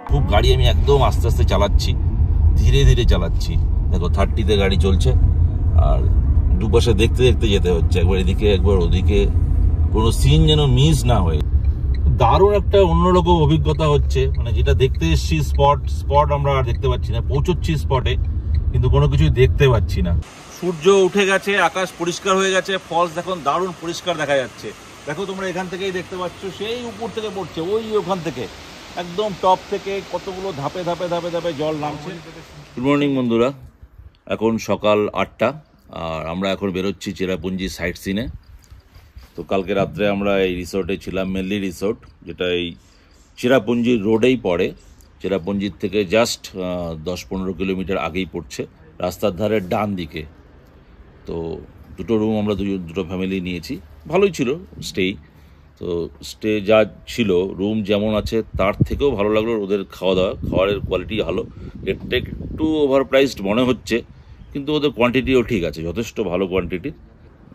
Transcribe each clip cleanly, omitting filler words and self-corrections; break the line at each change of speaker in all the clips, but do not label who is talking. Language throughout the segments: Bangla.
খুব গাড়ি আমি একদম আস্তে আস্তে চালাচ্ছি, ধীরে ধীরে চালাচ্ছি। দেখো 30-তে গাড়ি চলছে, আর দুপাশে দেখতে দেখতে যেতে হচ্ছে, একবার এদিকে একবার ওদিকে, কোনো সিন যেন মিস না হয়। দারুণ একটা অন্যরকম অভিজ্ঞতা হচ্ছে, মানে যেটা দেখতে এসছি স্পট আমরা আর দেখতে পাচ্ছি না, পৌঁছচ্ছি স্পটে কিন্তু কোনো কিছুই দেখতে পাচ্ছি না। সূর্য উঠে গেছে, আকাশ পরিষ্কার হয়ে গেছে, ফলস এখন দারুণ পরিষ্কার দেখা যাচ্ছে। দেখো তোমরা এখান থেকেই দেখতে পাচ্ছ, সেই উপর থেকে পড়ছে, ওখান থেকে একদম টপ থেকে কতগুলো ধাপে ধাপে ধাপে ধাপে জল নামছে। গুড মর্নিং বন্ধুরা, এখন সকাল 8টা, আর আমরা এখন বেরোচ্ছি চেরাপুঞ্জি সাইট সিনে। তো কালকে রাত্রে আমরা এই রিসোর্টে ছিলাম, মেনলি রিসোর্ট, যেটা এই চেরাপুঞ্জি রোডেই পড়ে। চেরাপুঞ্জির থেকে জাস্ট 10-15 কিলোমিটার আগেই পড়ছে, রাস্তার ধারে ডান দিকে। তো দুটো রুম আমরা দুটো ফ্যামিলি নিয়েছি, ভালোই ছিল তো স্টে যা ছিল, রুম যেমন আছে তার থেকেও ভালো লাগলো। ওদের খাওয়ারের কোয়ালিটি ভালো, রেটটা একটু ওভার প্রাইসড মনে হচ্ছে, কিন্তু ওদের কোয়ান্টিটিও ঠিক আছে, যথেষ্ট ভালো কোয়ান্টিটির।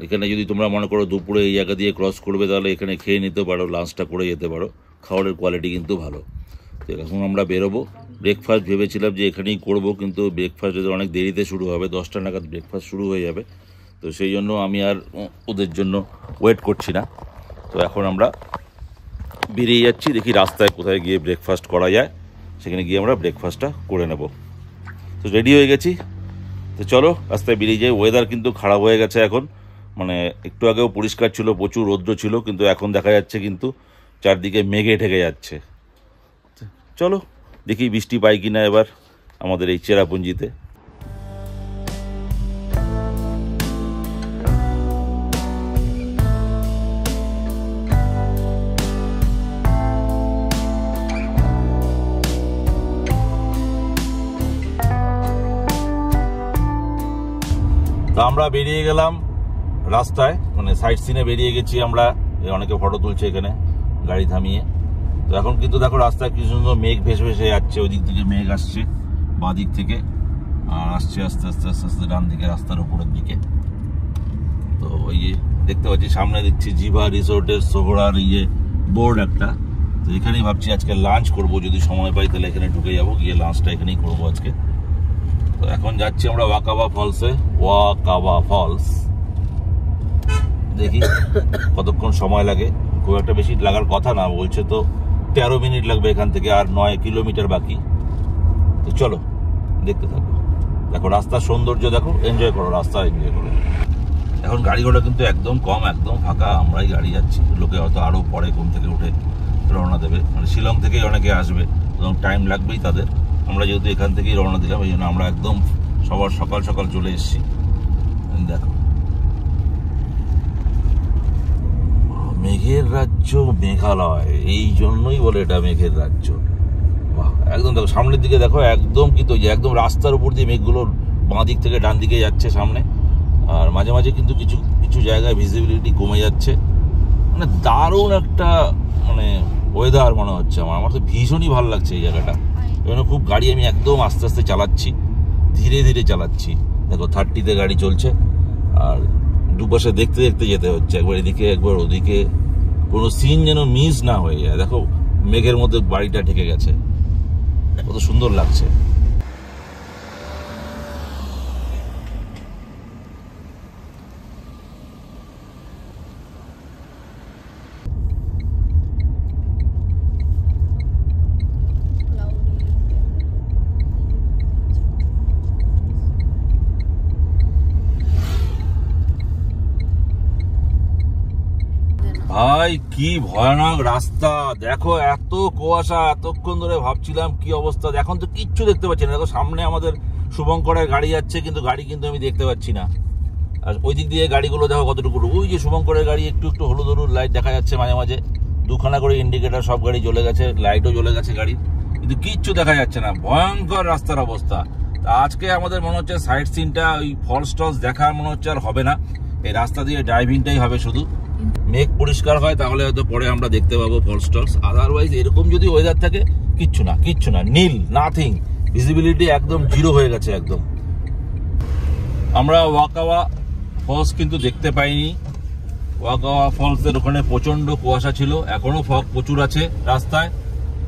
এখানে যদি তোমরা মনে করো দুপুরে এই জায়গা দিয়ে ক্রস করবে, তাহলে এখানে খেয়ে নিতে পারো, লাঞ্চটা করে যেতে পারো। খাবারের কোয়ালিটি কিন্তু ভালো। তো এখন আমরা বেরোবো। ব্রেকফাস্ট ভেবেছিলাম যে এখানেই করব, কিন্তু ব্রেকফাস্ট যদি অনেক দেরিতে শুরু হবে, 10টা নাগাদ ব্রেকফাস্ট শুরু হয়ে যাবে, তো সেই জন্য আমি আর ওদের জন্য ওয়েট করছি না। তো এখন আমরা বেরিয়ে যাচ্ছি, দেখি রাস্তায় কোথায় গিয়ে ব্রেকফাস্ট করা যায়, সেখানে গিয়ে আমরা ব্রেকফাস্টটা করে নেব। তো রেডি হয়ে গেছি, তো চলো রাস্তায় বেরিয়ে যাই। ওয়েদার কিন্তু খারাপ হয়ে গেছে এখন, মানে একটু আগেও পরিষ্কার ছিল, প্রচুর রৌদ্র ছিল, কিন্তু এখন দেখা যাচ্ছে কিন্তু চারদিকে মেঘে ঢেকে যাচ্ছে। চলো দেখি বৃষ্টি পাই কিনা এবার আমাদের এই চেরাপুঞ্জিতে। আমরা বেরিয়ে গেলাম রাস্তায়, মানে সাইট সিনে বেরিয়ে গেছি আমরা। অনেকে ফটো তুলছে এখানে গাড়ি থামিয়ে। তো এখন কিন্তু দেখো রাস্তায় কি সুন্দর মেঘ ভেসে ভেসে যাচ্ছে, ওই দিক থেকে মেঘ আসছে, বাঁ দিক থেকে, আর আসছে আস্তে আস্তে আস্তে আস্তে ডান দিকে, রাস্তার উপরের দিকে। তো ওই দেখতে পাচ্ছি সামনে দেখছি জিভা রিসোর্টের সোহরার বোর্ড একটা। তো এখানেই ভাবছি আজকে লাঞ্চ করব, যদি সময় পাই তাহলে এখানে ঢুকে যাবো, গিয়ে লাঞ্চটা এখানেই করবো আজকে। তো এখন যাচ্ছি আমরা ওয়াকাবা ফলস। দেখি কতক্ষণ সময় লাগে, খুব একটা বেশি লাগার কথা না, বলছে তো 13 মিনিট লাগবে এখান থেকে, আর 9 কিলোমিটার বাকি। তো চলো দেখতে থাকো, দেখো রাস্তার সৌন্দর্য দেখো, এনজয় করো, রাস্তা এনজয় করো। এখন গাড়ি ঘোড়া কিন্তু একদম কম, একদম ফাঁকা, আমরাই গাড়ি যাচ্ছি। লোকে হয়তো আরো পরে ঘুম থেকে উঠে রওনা দেবে, মানে শিলং থেকেই অনেকে আসবে, এবং টাইম লাগবেই তাদের। আমরা যেহেতু এখান থেকেই রওনা দিলাম, এই জন্য আমরা একদম সবার সকাল সকাল চলে এসেছি। দেখো মেঘের রাজ্য মেঘালয়, এই জন্যই বলে এটা মেঘের রাজ্য। বাহ, একদম দেখো সামনের দিকে দেখো, একদম কিন্তু একদম রাস্তার উপর দিয়ে মেঘগুলো বাঁ দিক থেকে ডান দিকে যাচ্ছে সামনে, আর মাঝে মাঝে কিন্তু কিছু কিছু জায়গায় ভিজিবিলিটি কমে যাচ্ছে। মানে দারুণ একটা মানে ওয়েদার মনে হচ্ছে আমার তো ভীষণই ভালো লাগছে এই জায়গাটা। এখানে খুব গাড়ি আমি একদম আস্তে আস্তে চালাচ্ছি, ধীরে ধীরে চালাচ্ছি। দেখো 30-তে গাড়ি চলছে, আর দুপাশে দেখতে দেখতে যেতে হচ্ছে, একবার এদিকে একবার ওদিকে, কোনো সিন যেন মিস না হয়ে যায়। দেখো মেঘের মধ্যে বাড়িটা ঢেকে গেছে, কত সুন্দর লাগছে। ভাই কি ভয়ানক রাস্তা, দেখো এত কুয়াশা, এতক্ষণ ধরে ভাবছিলাম কি অবস্থা, এখন তো কিচ্ছু দেখতে পাচ্ছি না। দেখো সামনে আমাদের শুভঙ্করের গাড়ি যাচ্ছে, কিন্তু গাড়ি কিন্তু আমি দেখতে পাচ্ছি না। আর ওই দিক দিয়ে গাড়িগুলো দেখো কতটুকু, ওই যে শুভঙ্করের গাড়ি একটু একটু হলুদ হলুদ লাইট দেখা যাচ্ছে মাঝে মাঝে, দুখানা করে ইন্ডিকেটার, সব গাড়ি জ্বলে গেছে, লাইটও জ্বলে গেছে গাড়ির, কিন্তু কিচ্ছু দেখা যাচ্ছে না, ভয়ঙ্কর রাস্তার অবস্থা। আজকে আমাদের মনে হচ্ছে সাইট সিনটা ওই ফলস টলস দেখার মনে হচ্ছে আর হবে না, এই রাস্তা দিয়ে ড্রাইভিংটাই হবে শুধু। মেঘ পরিষ্কার হয় তাহলে হয়তো পরে আমরা দেখতে পাবো ফলস টলস, আদারওয়াইজ এরকম যদি ওয়েদার থাকে কিচ্ছু না, নীল, নাথিং, ভিজিবিলিটি একদম জিরো হয়ে গেছে একদম। আমরা ওয়াকাবা ফলস কিন্তু দেখতে পাইনি। ওয়াকাবা ফলসের ওখানে প্রচন্ড কুয়াশা ছিল, এখনো ফগ প্রচুর আছে রাস্তায়,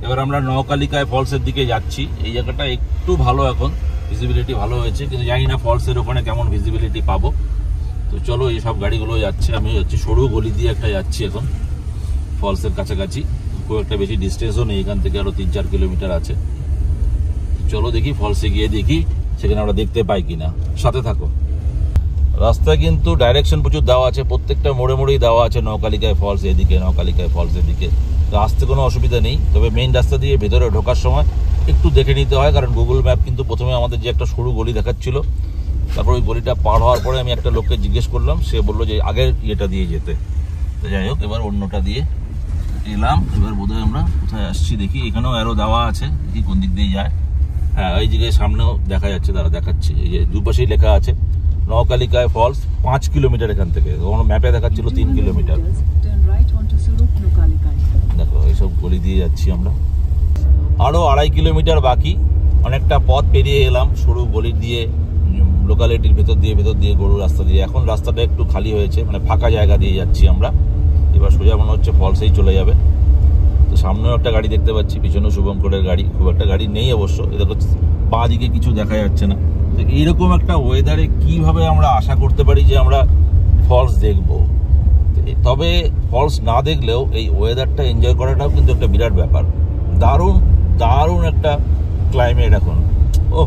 এবার আমরা নওকালিকায় ফলসের দিকে যাচ্ছি। এই জায়গাটা একটু ভালো, এখন ভিজিবিলিটি ভালো হয়েছে, কিন্তু জানি না ফলসের ওখানে কেমন ভিজিবিলিটি পাবো। তো চলো, এই সব গাড়িগুলো যাচ্ছে, আমি যাচ্ছি সরু গলি দিয়ে একটা যাচ্ছি এখন ফলসের কাছাকাছি। খুব একটা বেশি ডিস্টেন্সও নেই, এখান থেকে আরো 3-4 কিলোমিটার আছে। চলো দেখি ফলসে গিয়ে দেখি সেখানে আমরা দেখতে পাই কিনা, সাথে থাকো। রাস্তায় কিন্তু ডাইরেকশন প্রচুর দেওয়া আছে, প্রত্যেকটা মোড়ে মোড়েই দেওয়া আছে নওকালিকায় ফলস এদিকে, নওকালিকায় ফলস এদিকে। তো আসতে কোনো অসুবিধা নেই, তবে মেইন রাস্তা দিয়ে ভেতরে ঢোকার সময় একটু দেখে নিতে হয়, কারণ গুগল ম্যাপ কিন্তু প্রথমে আমাদের যে একটা সরু গলি দেখাচ্ছিল, তারপর ওই গলিটা পার হওয়ার পরে আমি একটা লোককে জিজ্ঞেস করলাম, সে বললো যে আগের ইয়েটা দিয়ে যেতে। তো যাই হোক, এবার অন্যটা দিয়ে এলাম। এবার বোধহয় আমরা কোথায় আসছি দেখি, এখানেও আরো দেওয়া আছে, দেখি কোন দিক দিয়ে যায়। হ্যাঁ, ওই দিকে সামনেও দেখা যাচ্ছে, তারা দেখাচ্ছে, এই যে দুপাশেই লেখা আছে নওকালিকায় ফলস 5 কিলোমিটার এখান থেকে। ওখানে ম্যাপে দেখাচ্ছিল 3 কিলোমিটার। দেখো, এইসব গলি দিয়ে যাচ্ছি আমরা, আরো 2.5 কিলোমিটার বাকি। অনেকটা পথ পেরিয়ে এলাম সরু গলি দিয়ে, লোকালিটির ভেতর দিয়ে গরুর রাস্তা দিয়ে। এখন রাস্তাটা একটু খালি হয়েছে, মানে ফাঁকা জায়গা দিয়ে যাচ্ছি আমরা। এবার সোজা মনে হচ্ছে ফলসেই চলে যাবে। তো সামনেও একটা গাড়ি দেখতে পাচ্ছি, পিছনেও শুভঙ্করের গাড়ি, খুব একটা গাড়ি নেই অবশ্য। এদের বাঁ দিকে কিছু দেখা যাচ্ছে না। তো এইরকম একটা ওয়েদারে কিভাবে আমরা আশা করতে পারি যে আমরা ফলস দেখবো? তবে ফলস না দেখলেও এই ওয়েদারটা এনজয় করাটাও কিন্তু একটা বিরাট ব্যাপার। দারুণ দারুণ একটা ক্লাইমেট এখন, ও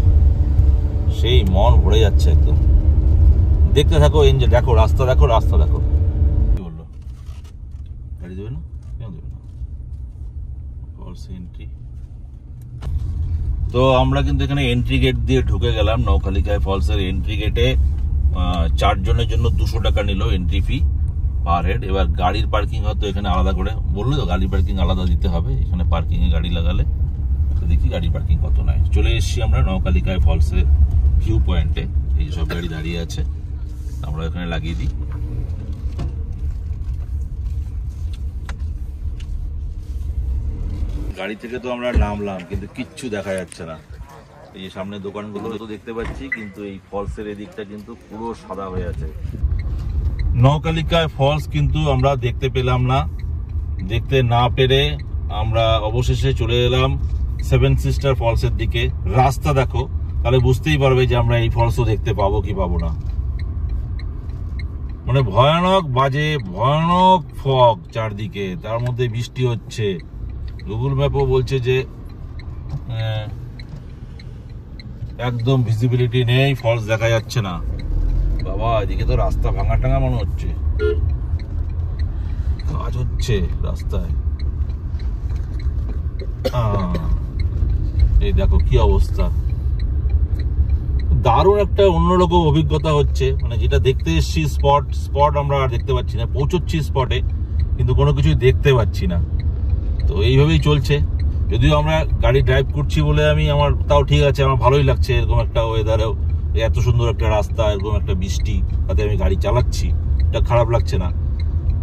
সেই মন ভরে যাচ্ছে একদম। দেখতে থাকো, এনজয় দেখো, রাস্তা দেখো, রাস্তা দেখো। কি বললো, গাড়ি দেবে না? কেন দেবে না? False entry. তো আমরা কিন্তু এখানে এন্ট্রি গেট দিয়ে ঢুকে গেলাম নওকালিকায় ফলসের এন্ট্রি গেটে। 4 জনের জন্য 200 টাকা নিল এন্ট্রি ফি পার হেড। এবার গাড়ির পার্কিং হয়তো এখানে আলাদা করে বললো, তো গাড়ি পার্কিং আলাদা দিতে হবে এখানে, পার্কিং এ গাড়ি লাগালে। তো দেখি গাড়ি পার্কিং কত নেয়। চলে এসেছি আমরা নওকালিকায় ফলসের ভিউ পয়েন্টে। এই সব গাড়ি দাঁড়িয়ে আছে, আমরা এখানে লাগিয়ে দিই। গাড়ি থেকে তো আমরা নামলাম, কিন্তু কিচ্ছু দেখা যাচ্ছে না। এই যে সামনে দোকানগুলো তো দেখতে পাচ্ছি, কিন্তু এই ফলসের এদিকটা কিন্তু পুরো সাদা হয়ে আছে। নওকালিকায় ফলস কিন্তু আমরা দেখতে পেলাম না। দেখতে না পেরে আমরা অবশেষে চলে এলাম 7 সিস্টার ফলসের দিকে। রাস্তা দেখো, তাহলে বুঝতেই পারবে যে আমরা এই ফলসও দেখতে পাবো কি পাবো না। মানে ভয়ানক বাজে, ভয়ানক ফগ চারদিকে, তার মধ্যে বৃষ্টি হচ্ছে। গুগল ম্যাপও বলছে যে একদম ভিজিবিলিটি নেই, ফলস দেখা যাচ্ছে না। বাবা, এদিকে তো রাস্তা ভাঙা টাঙা মনে হচ্ছে, কাজ হচ্ছে রাস্তায়। এই দেখো কি অবস্থা, দারুণ একটা অন্যরকম অভিজ্ঞতা হচ্ছে। মানে যেটা দেখতে এসছি স্পট আমরা আর দেখতে পাচ্ছি না, পৌঁছচ্ছি স্পটে কিন্তু কোনো কিছুই দেখতে পাচ্ছি না। তো এইভাবেই চলছে। যদিও আমরা গাড়ি ড্রাইভ করছি বলে আমার তাও ঠিক আছে, আমার ভালোই লাগছে এরকম একটা ওয়েদারেও, এত সুন্দর একটা রাস্তা, এরকম একটা বৃষ্টি, তাতে আমি গাড়ি চালাচ্ছি, এটা খারাপ লাগছে না।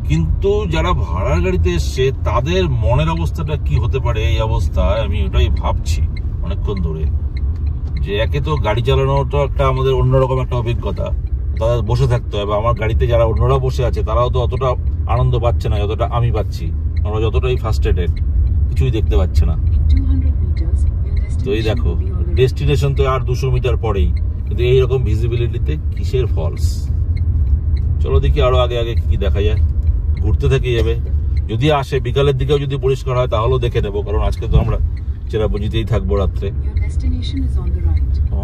কিন্তু যারা ভাড়ার গাড়িতে এসছে তাদের মনের অবস্থাটা কি হতে পারে এই অবস্থায়, আমি ওটাই ভাবছি অনেকক্ষণ ধরে। যে একে তো গাড়ি চালানোটা একটা আমাদের অন্যরকম একটা অভিজ্ঞতা, তাদের বসে থাকতে হবে। আমার গাড়িতে যারা অন্যরা বসে আছে তারাও তো অতটা আনন্দ পাচ্ছে না যতটা আমি পাচ্ছি। আমরা যতটাই ফার্স্ট্রেটেড, কিছুই দেখতে পাচ্ছে না। তো এই দেখো, ডেস্টিনেশন তো আর 200 মিটার পরেই, কিন্তু এইরকম ভিজিবিলিটিতে কিসের ফলস? চলো দেখি আরো আগে আগে কি দেখা যায়, ঘুরতে থেকে যাবে। যদি আসে বিকালের দিকেও যদি পরিষ্কার হয় তাহলেও দেখে নেবো, কারণ আজকে তো আমরা চেরাপুঞ্জিতেই থাকবো রাত্রে।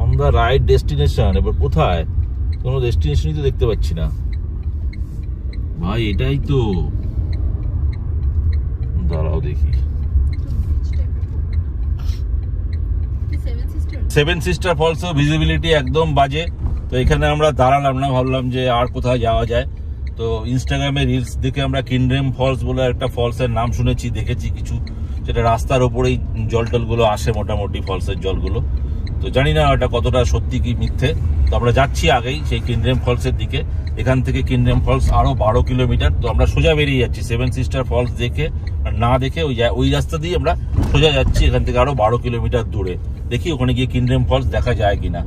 On the right destination. এবার কোথায়? কোনো ডেস্টিনেশনই তো দেখতে পাচ্ছি না ভাই, এটাই তো। দাঁড়াও দেখি, 7 সিস্টার ফলস ভিজিবিলিটি একদম বাজে। তো এখানে আমরা দাঁড়ালাম না, ভাবলাম যে আর কোথাও যাওয়া যায়। তো ইনস্টাগ্রামে রিলস দেখে আমরা কিনড্রেম ফলস বলে একটা ফলসের নাম শুনেছি, দেখেছি কিছু, যেটা রাস্তার ওপরেই জল টলগুলো আসে, মোটামুটি ফলসের জলগুলো। তো জানি না ওটা কতটা সত্যি কি মিথ্যে। তো আমরা যাচ্ছি আগেই সেই কিনড্রেম ফলসের দিকে। এখান থেকে কিনড্রেম ফলস আরো 12 কিলোমিটার। তো আমরা সোজা বেরিয়ে যাচ্ছি 7 সিস্টার ফলস দেখে না দেখে, ওই রাস্তা দিয়ে আমরা সোজা যাচ্ছি এখান থেকে আরো 12 কিলোমিটার দূরে। দেখি ওখানে গিয়ে কিনড্রেম ফলস দেখা যায় কিনা।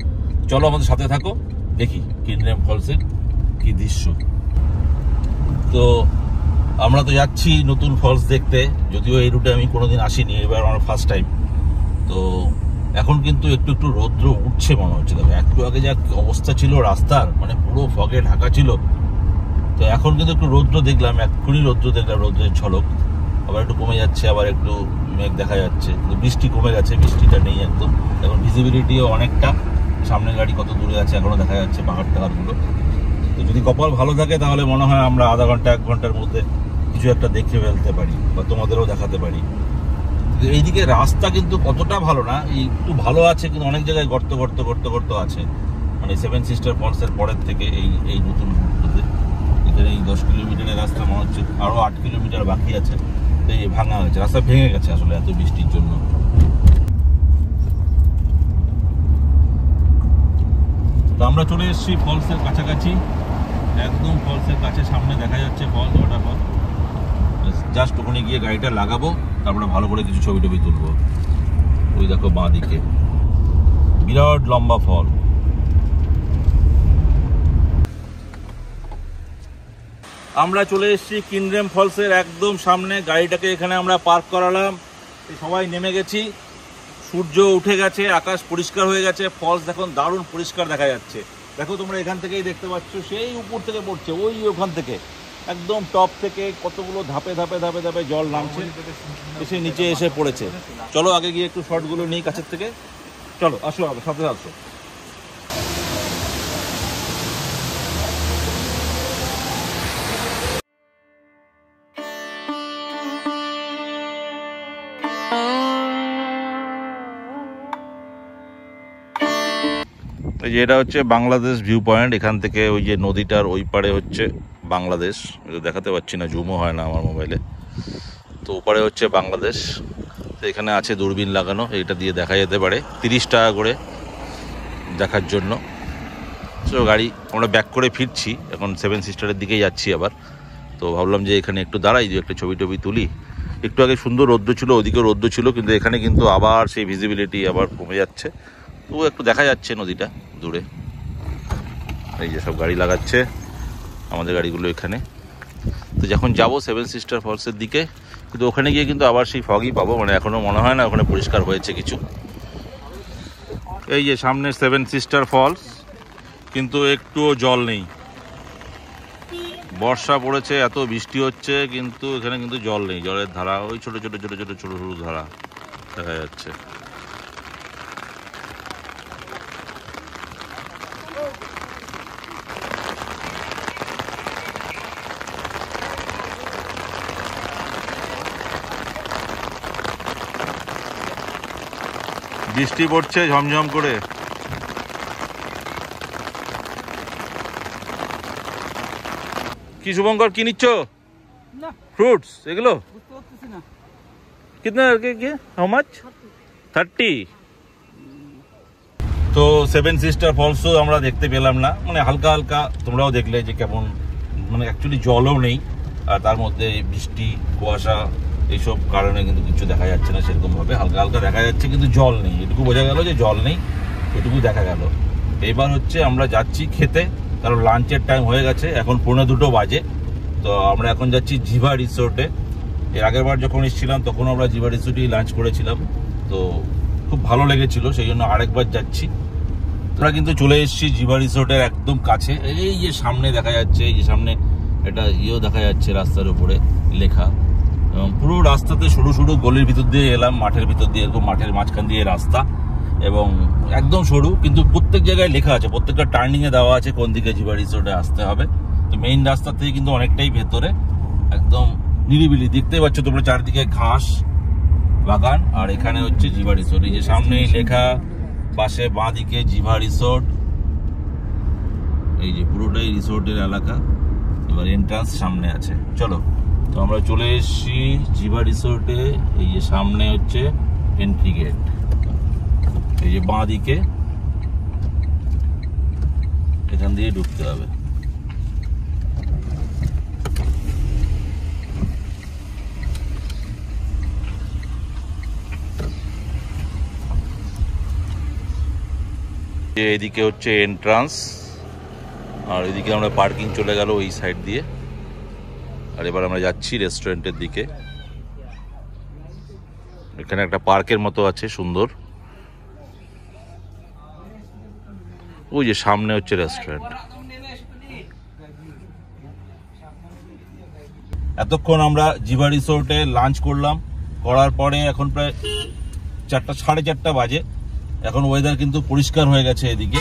চলো আমাদের সাথে থাকো, দেখি কিনড্রেম ফলসের কি দৃশ্য। তো আমরা তো যাচ্ছি নতুন ফলস দেখতে, যদিও এই রুটে আমি কোনোদিন আসিনি, এবার আমার ফার্স্ট টাইম। তো এখন কিন্তু একটু একটু রৌদ্র উঠছে মনে হচ্ছে। দেখো একটু আগে যা অবস্থা ছিল রাস্তার, মানে পুরো ফগে ঢাকা ছিল, তো এখন কিন্তু একটু রৌদ্র দেখলাম, এক্ষুনি রৌদ্র দেখলাম, রৌদ্রের ঝলক। আবার একটু কমে যাচ্ছে, আবার একটু মেঘ দেখা যাচ্ছে, কিন্তু বৃষ্টি কমে গেছে, বৃষ্টিটা নেই একদম। এখন ভিজিবিলিটিও অনেকটা, সামনের গাড়ি কত দূরে আছে এখনো দেখা যাচ্ছে, পাহাড় টাহাড়গুলো। তো যদি কপাল ভালো থাকে তাহলে মনে হয় আমরা আধা ঘন্টা 1 ঘন্টার মধ্যে কিছু একটা দেখে ফেলতে পারি বা তোমাদেরও দেখাতে পারি। এইদিকে রাস্তা কিন্তু কতটা ভালো না, একটু ভালো আছে, কিন্তু অনেক জায়গায় গর্ত গর্ত গর্ত গর্ত আছে, মানে 7 সিস্টার ফলসের পরের থেকে এই নতুন রুটটাতে। এখানে এই 10 কিলোমিটারের রাস্তা মনে হচ্ছে আরো 8 কিলোমিটার বাকি আছে। তো এই ভাঙা হয়েছে, রাস্তা ভেঙে গেছে আসলে এত বৃষ্টির জন্য। তো আমরা চলে এসেছি ফলসের কাছাকাছি, একদম ফলসের কাছে, সামনে দেখা যাচ্ছে ফল, ওয়াটারফল। জাস্ট ওখানে গিয়ে গাড়িটা লাগাবো, তারপরে ভালো করে কিছু ছবি টবি তুলবো। ওই দেখো বাঁ দিকে বিরাট লম্বা ফল। আমরা চলে এসেছি কিনরেম ফলসের একদম সামনে, গাড়িটাকে এখানে আমরা পার্ক করালাম, সবাই নেমে গেছি। সূর্য উঠে গেছে, আকাশ পরিষ্কার হয়ে গেছে, ফলস এখন দারুণ পরিষ্কার দেখা যাচ্ছে। দেখো তোমরা এখান থেকেই দেখতে পাচ্ছ, সেই উপর থেকে পড়ছে, ওখান থেকে একদম টপ থেকে কতগুলো ধাপে ধাপে ধাপে ধাপে জল নামছে, এসে নিচে এসে পড়েছে। চলো আগে গিয়ে একটু শর্টগুলো নিই কাছের থেকে, চলো আসো সাথে আসো। এই যে এটা হচ্ছে বাংলাদেশ ভিউ পয়েন্ট, এখান থেকে ওই যে নদীটার ওই পারে হচ্ছে বাংলাদেশ, দেখাতে পাচ্ছি না, জুমও হয় না আমার মোবাইলে। তো ওপারে হচ্ছে বাংলাদেশ। তো এখানে আছে দূরবীন লাগানো, এইটা দিয়ে দেখা যেতে পারে, 30 টাকা করে দেখার জন্য। তো গাড়ি আমরা ব্যাক করে ফিরছি, এখন 7 সিস্টারের দিকেই যাচ্ছি আবার। তো ভাবলাম যে এখানে একটু দাঁড়াই, যে একটা ছবি টবি তুলি। একটু আগে সুন্দর রৌদ্র ছিল, ওদিকেও রৌদ্র ছিল, কিন্তু এখানে কিন্তু আবার সেই ভিজিবিলিটি আবার কমে যাচ্ছে। তো একটু দেখা যাচ্ছে নদীটা দূরে। এই যে সব গাড়ি লাগাচ্ছে, আমাদের গাড়িগুলো এখানে। তো যখন যাবো 7 সিস্টার ফলসের দিকে, কিন্তু ওখানে গিয়ে কিন্তু আবার সেই ফগই পাবো, মানে এখনও মনে হয় না ওখানে পরিষ্কার হয়েছে কিছু। এই যে সামনে 7 সিস্টার ফলস, কিন্তু একটুও জল নেই। বর্ষা পড়েছে, এত বৃষ্টি হচ্ছে, কিন্তু এখানে কিন্তু জল নেই, জলের ধারা ওই ছোট ছোট ছোট ছোট ছোট ছোট ধারা দেখা যাচ্ছে। বৃষ্টি পড়ছে ঝমঝম করে। কি শুভঙ্কর, কি নিচ্ছ? ফ্রুটস এগুলো কিতনা হাউ মাচ? 30। তো 7 সিস্টার ফলসও আমরা দেখতে পেলাম না, মানে হালকা হালকা, তোমরাও দেখলে যে কেমন, মানে অ্যাকচুয়ালি জলও নেই, আর তার মধ্যে বৃষ্টি কুয়াশা এইসব কারণে কিন্তু কিছু দেখা যাচ্ছে না সেরকম ভাবে, হালকা হালকা দেখা যাচ্ছে, কিন্তু জল নেই, এটুকু বোঝা গেল যে জল নেই, এটুকু দেখা গেল। এবার হচ্ছে আমরা যাচ্ছি খেতে, কারণ লাঞ্চের টাইম হয়ে গেছে, এখন 1:45 বাজে। তো আমরা এখন যাচ্ছি জিভা রিসোর্টে। এর আগের বার যখন এসেছিলাম তখন আমরা জিভা রিসোর্টেই লাঞ্চ করেছিলাম, তো খুব ভালো লেগেছিল, সেই জন্য আরেকবার যাচ্ছি। আমরা কিন্তু চলে এসেছি জিভা রিসোর্টের একদম কাছে, এই যে সামনে দেখা যাচ্ছে, এই যে সামনে এটা দেখা যাচ্ছে রাস্তার উপরে লেখা, এবং পুরো রাস্তাতে সরু সরু গলির ভিতর দিয়ে এলাম, মাঠের ভিতর দিয়ে, এরকম মাঠের মাঝখান দিয়ে রাস্তা, এবং একদম সরু, কিন্তু প্রত্যেক জায়গায় লেখা আছে, প্রত্যেকটা টার্নিংয়ে দেওয়া আছে কোন দিকে জিভা রিসোর্টে আসতে হবে। তো মেইন রাস্তা থেকে কিন্তু অনেকটাই ভেতরে, একদম নিরিবিলি, দেখতেই পাচ্ছ তোমরা চারিদিকে ঘাস বাগান, আর এখানে হচ্ছে জিভা রিসোর্ট। এই যে সামনেই লেখা, পাশে বাঁ দিকে জিভা রিসোর্ট, এই যে পুরোটাই রিসোর্টের এলাকা। এবার এন্ট্রান্স সামনে আছে, চলো। তো আমরা চলে এসেছি জিভা রিসোর্টে, এই যে সামনে হচ্ছে এন্ট্রি গেট, এই যে বাঁ দিকে, এখান দিয়ে ঢুকতে হবে। এদিকে হচ্ছে এন্ট্রান্স, আর এদিকে আমরা পার্কিং চলে গেল ওই সাইড দিয়ে, আর এবার আমরা যাচ্ছি রেস্টুরেন্টের দিকে। এখানে একটা পার্কের মতো আছে সুন্দর, ওই যে সামনে হচ্ছে রেস্টুরেন্ট। এতক্ষণ আমরা জিভা রিসোর্টে লাঞ্চ করলাম, করার পরে এখন প্রায় 4টা, 4:30 বাজে। এখন ওয়েদার কিন্তু পরিষ্কার হয়ে গেছে এদিকে।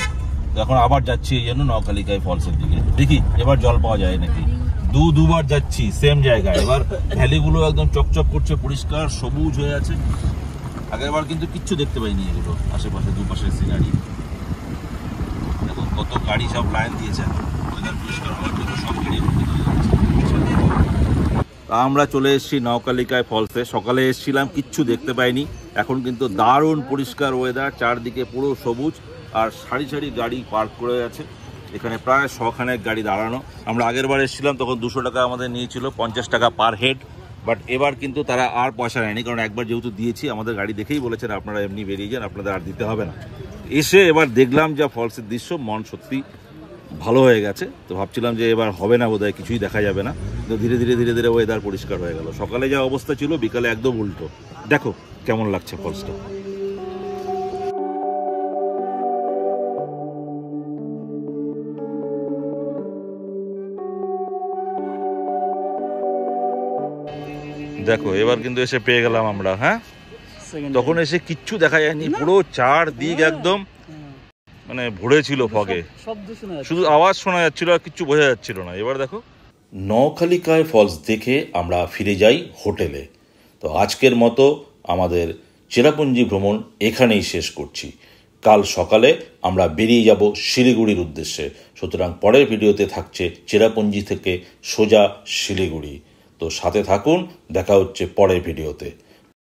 এখন আবার যাচ্ছি এই জন্য নওকালিকায় ফলসের দিকে, দেখি এবার জল পাওয়া যায় নাকি। দুবার যাচ্ছি সেম জায়গায়। এবার ভ্যালিগুলো একদম চকচক করছে, পরিষ্কার সবুজ হয়ে আছে। আগের বার কিন্তু কিচ্ছু দেখতে পাইনি এগুলো, আশেপাশে দুপাশের সিনারি। দেখো কত গাড়ি সব লাইন দিয়েছে ওয়েদার পরিষ্কার হওয়ার জন্য, সব গাড়ি। আমরা চলে এসেছি নওকালিকায় ফলসে। সকালে এসেছিলাম, কিচ্ছু দেখতে পাইনি। এখন কিন্তু দারুণ পরিষ্কার ওয়েদার, চারদিকে পুরো সবুজ, আর সারি সারি গাড়ি পার্ক করে আছে। এখানে প্রায় 100খানেক গাড়ি দাঁড়ানো। আমরা আগের বার এসেছিলাম তখন 200 টাকা আমাদের নিয়েছিল, 50 টাকা পার হেড। বাট এবার কিন্তু তারা আর পয়সা নেয়নি, কারণ একবার যেহেতু দিয়েছি, আমাদের গাড়ি দেখেই বলেছেন আপনারা এমনি বেরিয়ে যান, আপনাদের আর দিতে হবে না। এসে এবার দেখলাম যা ফলসের দৃশ্য, মন সত্যি ভালো হয়ে গেছে। তো ভাবছিলাম যে এবার হবে না বোধহয়, কিছুই দেখা যাবে না, কিন্তু ধীরে ধীরে ওয়েদার পরিষ্কার হয়ে গেল। সকালে যা অবস্থা ছিল, বিকালে একদম উল্টো। দেখো কেমন লাগছে ফলসটা। দেখো এবার কিন্তু এসে পেয়ে গেলাম আমরা। হ্যাঁ, তখন এসে কিচ্ছু দেখা যায়নি, পুরো চারদিক একদম মানে ভরে ছিল ফগে, শুধু আওয়াজ শোনা যাচ্ছিল আর কিচ্ছু বোঝা যাচ্ছিল না। এবার দেখো নওখালিকায় ফলস দেখে আমরা ফিরে যাই হোটেলে। তো আজকের মতো আমাদের চেরাপুঞ্জি ভ্রমণ এখানেই শেষ করছি। কাল সকালে আমরা বেরিয়ে যাব শিলিগুড়ির উদ্দেশ্যে। সুতরাং পরের ভিডিওতে থাকছে চেরাপুঞ্জি থেকে সোজা শিলিগুড়ি। তো সাথে থাকুন, দেখা হচ্ছে পরের ভিডিওতে।